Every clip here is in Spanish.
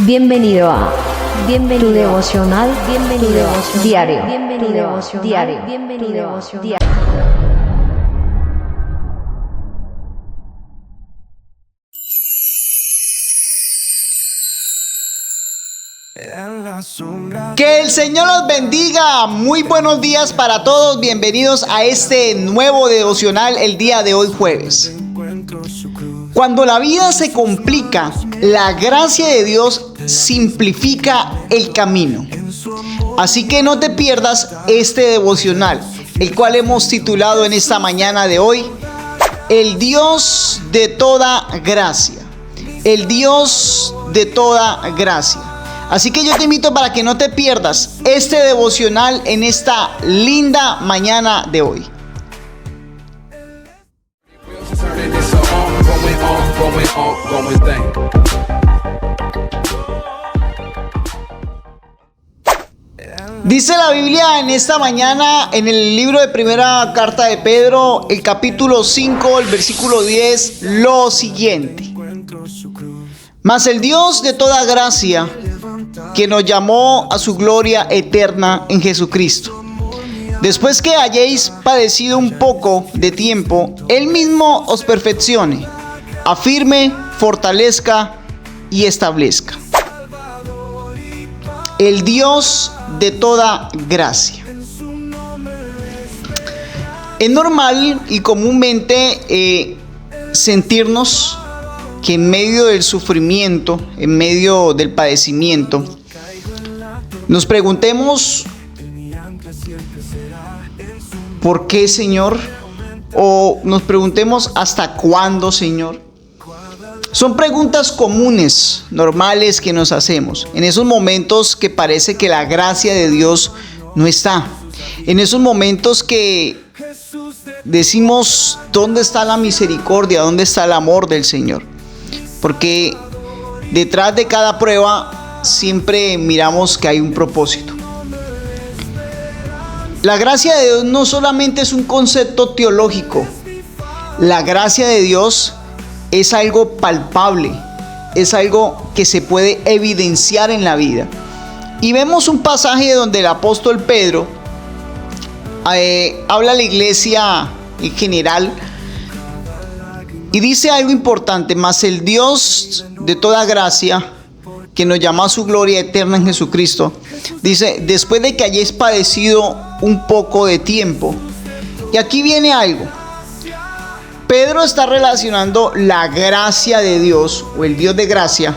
Bienvenido a tu devocional diario. Que el Señor los bendiga. Muy buenos días para todos. Bienvenidos a este nuevo devocional el día de hoy jueves. Cuando la vida se complica, la gracia de Dios simplifica el camino. Así que no te pierdas este devocional, el cual hemos titulado en esta mañana de hoy, El Dios de toda gracia. El Dios de toda gracia. Así que yo te invito para que no te pierdas este devocional en esta linda mañana de hoy. Dice la Biblia en esta mañana, en el libro de primera carta de Pedro, el capítulo 5, el versículo 10, lo siguiente. Mas el Dios de toda gracia, que nos llamó a su gloria eterna en Jesucristo, después que hayáis padecido un poco de tiempo, Él mismo os perfeccione, afirme, fortalezca y establezca. El Dios de toda gracia. Es normal y comúnmente sentirnos que en medio del sufrimiento, en medio del padecimiento, nos preguntemos: ¿por qué, Señor? O nos preguntemos: ¿hasta cuándo, Señor? Son preguntas comunes, normales que nos hacemos en esos momentos que parece que la gracia de Dios no está. En esos momentos que decimos: ¿dónde está la misericordia? ¿Dónde está el amor del Señor? Porque detrás de cada prueba siempre miramos que hay un propósito. La gracia de Dios no solamente es un concepto teológico. La gracia de Dios es algo palpable, es algo que se puede evidenciar en la vida. Y vemos un pasaje donde el apóstol Pedro habla a la iglesia en general y dice algo importante: mas el Dios de toda gracia, que nos llamó a su gloria eterna en Jesucristo, dice, después de que hayáis padecido un poco de tiempo. Y aquí viene algo. Pedro está relacionando la gracia de Dios, o el Dios de gracia,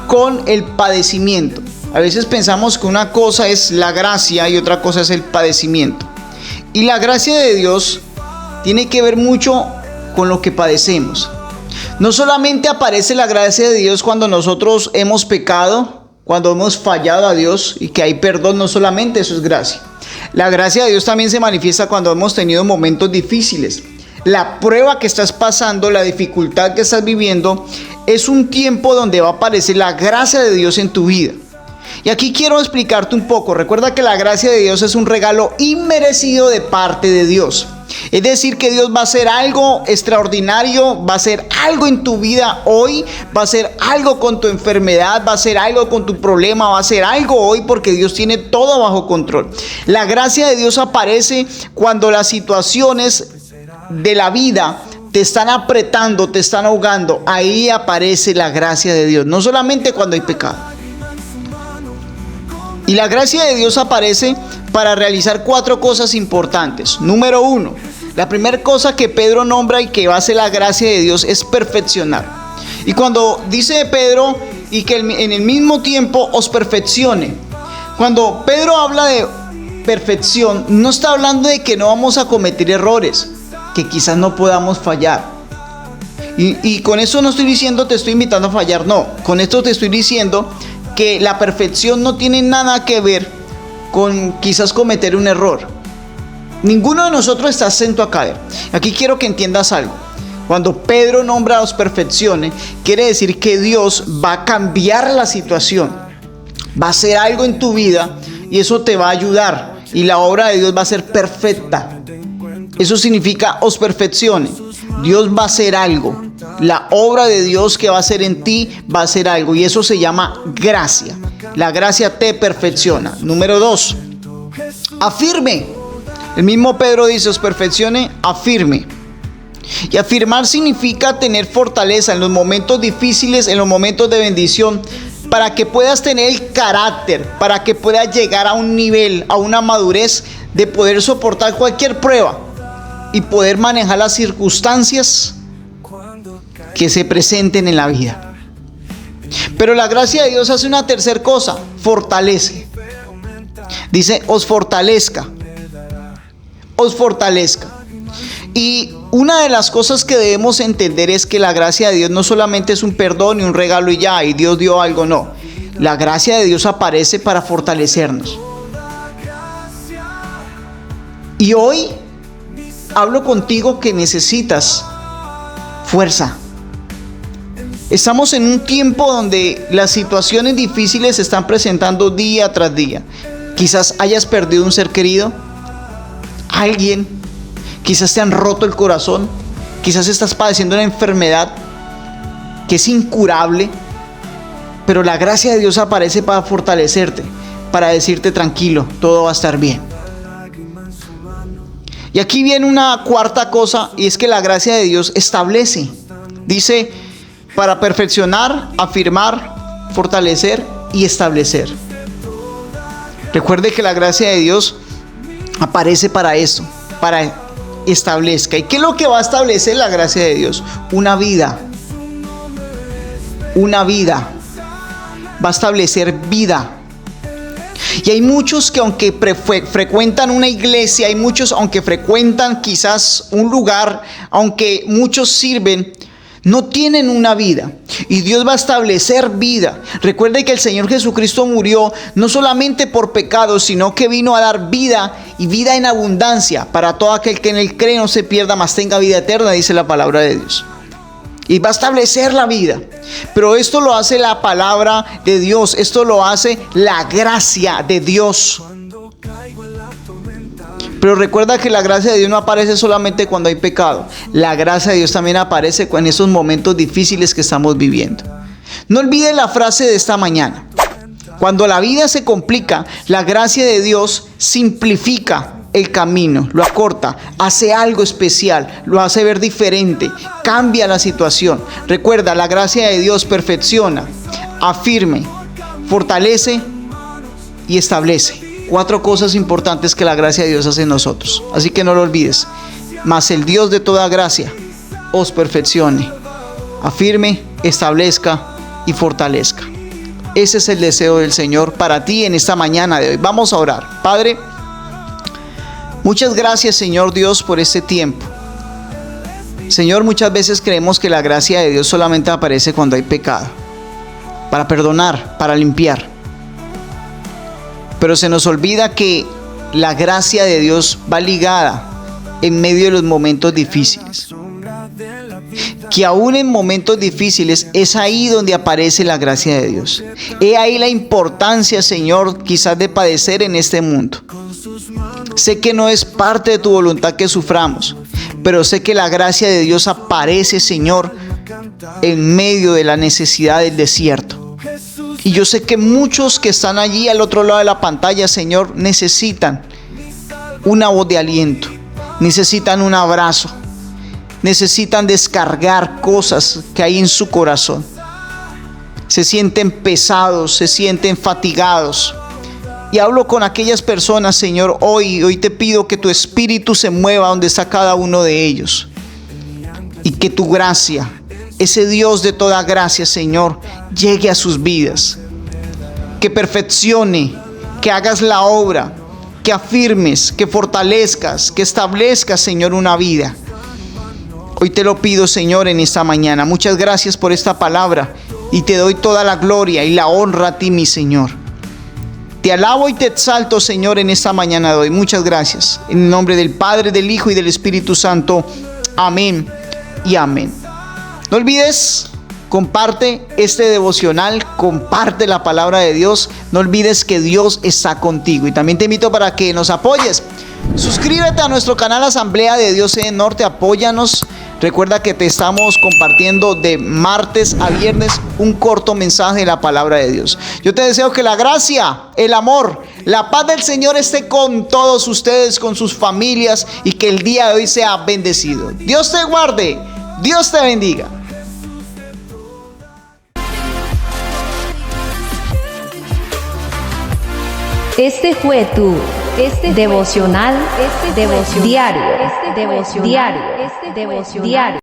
con el padecimiento. A veces pensamos que una cosa es la gracia y otra cosa es el padecimiento. Y la gracia de Dios tiene que ver mucho con lo que padecemos. No solamente aparece la gracia de Dios cuando nosotros hemos pecado, cuando hemos fallado a Dios y que hay perdón, no solamente eso es gracia. La gracia de Dios también se manifiesta cuando hemos tenido momentos difíciles. La prueba que estás pasando, la dificultad que estás viviendo, es un tiempo donde va a aparecer la gracia de Dios en tu vida. Y aquí quiero explicarte un poco. Recuerda que la gracia de Dios es un regalo inmerecido de parte de Dios. Es decir, que Dios va a hacer algo extraordinario, va a hacer algo en tu vida hoy, va a hacer algo con tu enfermedad, va a hacer algo con tu problema, va a hacer algo hoy porque Dios tiene todo bajo control. La gracia de Dios aparece cuando las situaciones de la vida te están apretando, te están ahogando. Ahí aparece la gracia de Dios, no solamente cuando hay pecado. Y la gracia de Dios aparece para realizar 4 cosas importantes. Número 1, la primera cosa que Pedro nombra y que va a hacer la gracia de Dios es perfeccionar. Y cuando dice Pedro, y que en el mismo tiempo os perfeccione, cuando Pedro habla de perfección, no está hablando de que no vamos a cometer errores, que quizás no podamos fallar. Y con eso no estoy diciendo te estoy invitando a fallar, no. Con esto te estoy diciendo que la perfección no tiene nada que ver con quizás cometer un error. Ninguno de nosotros está exento a caer. Aquí quiero que entiendas algo. Cuando Pedro nombra a los perfecciones, quiere decir que Dios va a cambiar la situación, va a hacer algo en tu vida y eso te va a ayudar. Y la obra de Dios va a ser perfecta. Eso significa os perfeccione. Dios va a hacer algo. La obra de Dios que va a hacer en ti va a hacer algo. Y eso se llama gracia. La gracia te perfecciona. Número 2. Afirme. El mismo Pedro dice, os perfeccione, afirme. Y afirmar significa tener fortaleza en los momentos difíciles, en los momentos de bendición, para que puedas tener el carácter, para que puedas llegar a un nivel, a una madurez de poder soportar cualquier prueba y poder manejar las circunstancias que se presenten en la vida. Pero la gracia de Dios hace una tercera cosa, fortalece. Dice, os fortalezca. Os fortalezca. Y una de las cosas que debemos entender es que la gracia de Dios no solamente es un perdón y un regalo y ya, y Dios dio algo, no. La gracia de Dios aparece para fortalecernos. Y hoy hablo contigo que necesitas fuerza. Estamos en un tiempo donde las situaciones difíciles se están presentando día tras día. Quizás hayas perdido un ser querido, alguien. Quizás te han roto el corazón. Quizás estás padeciendo una enfermedad que es incurable. Pero la gracia de Dios aparece para fortalecerte, para decirte tranquilo, todo va a estar bien. Y aquí viene una cuarta cosa, y es que la gracia de Dios establece. Dice, para perfeccionar, afirmar, fortalecer y establecer. Recuerde que la gracia de Dios aparece para eso, para establezca. ¿Y qué es lo que va a establecer la gracia de Dios? Una vida. Una vida. Va a establecer vida. Y hay muchos que aunque frecuentan una iglesia, hay muchos aunque frecuentan quizás un lugar, aunque muchos sirven, no tienen una vida. Y Dios va a establecer vida. Recuerde que el Señor Jesucristo murió no solamente por pecados, sino que vino a dar vida y vida en abundancia para todo aquel que en Él cree, no se pierda, mas tenga vida eterna, dice la palabra de Dios. Y va a establecer la vida. Pero esto lo hace la palabra de Dios. Esto lo hace la gracia de Dios. Pero recuerda que la gracia de Dios no aparece solamente cuando hay pecado. La gracia de Dios también aparece en esos momentos difíciles que estamos viviendo. No olvides la frase de esta mañana. Cuando la vida se complica, la gracia de Dios simplifica el camino, lo acorta, hace algo especial, lo hace ver diferente, cambia la situación. Recuerda, la gracia de Dios perfecciona, afirme, fortalece y establece. 4 cosas importantes que la gracia de Dios hace en nosotros. Así que no lo olvides. Mas el Dios de toda gracia os perfeccione, afirme, establezca y fortalezca. Ese es el deseo del Señor para ti en esta mañana de hoy. Vamos a orar. Padre, muchas gracias, Señor Dios, por este tiempo. Señor, muchas veces creemos que la gracia de Dios solamente aparece cuando hay pecado, para perdonar, para limpiar. Pero se nos olvida que la gracia de Dios va ligada en medio de los momentos difíciles. Que aún en momentos difíciles es ahí donde aparece la gracia de Dios. He ahí la importancia, Señor, quizás de padecer en este mundo. Sé que no es parte de tu voluntad que suframos, pero sé que la gracia de Dios aparece, Señor, en medio de la necesidad del desierto. Y yo sé que muchos que están allí al otro lado de la pantalla, Señor, necesitan una voz de aliento, necesitan un abrazo, necesitan descargar cosas que hay en su corazón. Se sienten pesados, se sienten fatigados. Y hablo con aquellas personas, Señor, hoy te pido que tu Espíritu se mueva donde está cada uno de ellos. Y que tu gracia, ese Dios de toda gracia, Señor, llegue a sus vidas. Que perfeccione, que hagas la obra, que afirmes, que fortalezcas, que establezcas, Señor, una vida. Hoy te lo pido, Señor, en esta mañana. Muchas gracias por esta palabra y te doy toda la gloria y la honra a ti, mi Señor. Te alabo y te exalto, Señor, en esta mañana de hoy. Muchas gracias. En el nombre del Padre, del Hijo y del Espíritu Santo. Amén y amén. No olvides, comparte este devocional, comparte la palabra de Dios. No olvides que Dios está contigo. Y también te invito para que nos apoyes. Suscríbete a nuestro canal Asamblea de Dios en Norte. Apóyanos Recuerda que te estamos compartiendo de martes a viernes un corto mensaje de la palabra de Dios. Yo te deseo que la gracia, el amor, la paz del Señor esté con todos ustedes, con sus familias, y que el día de hoy sea bendecido. Dios te guarde, Dios te bendiga. Este fue tu devocional diario.